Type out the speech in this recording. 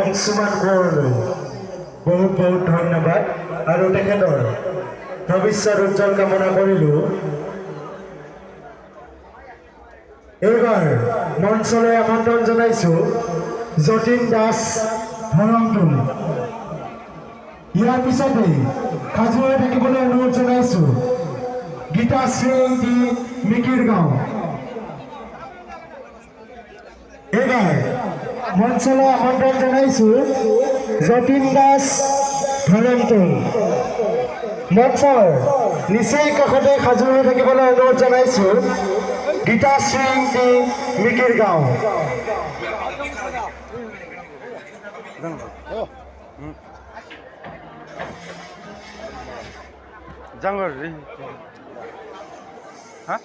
অংশুমান কোঁৱৰলৈ বহুত বহুত ধন্যবাদ আৰু তেখেতৰ ভৱিষ্যত উজ্জ্বল কামনা কৰিলোঁ। এইবাৰ মঞ্চলৈ আমন্ত্ৰণ জনাইছোঁ যতীন দাস ধৰমপুৰ। ইয়াৰ পিছতে সাজু হৈ থাকিবলৈ অনুৰোধ জনাইছোঁ গীতাশ্ৰী এংটি মিকিৰ গাঁও। এইবাৰ মঞ্চলৈ আমন্ত্ৰণ জনাইছোঁ যতীন দাস ধৰমপুৰ। মঞ্চৰ নিচেই কাষতে সাজু হৈ থাকিবলৈ অনুৰোধ জনাইছোঁ গীতাশ্ৰী এংটি মিকিৰ গাঁও। জাঙ্গৰ হ্যাঁ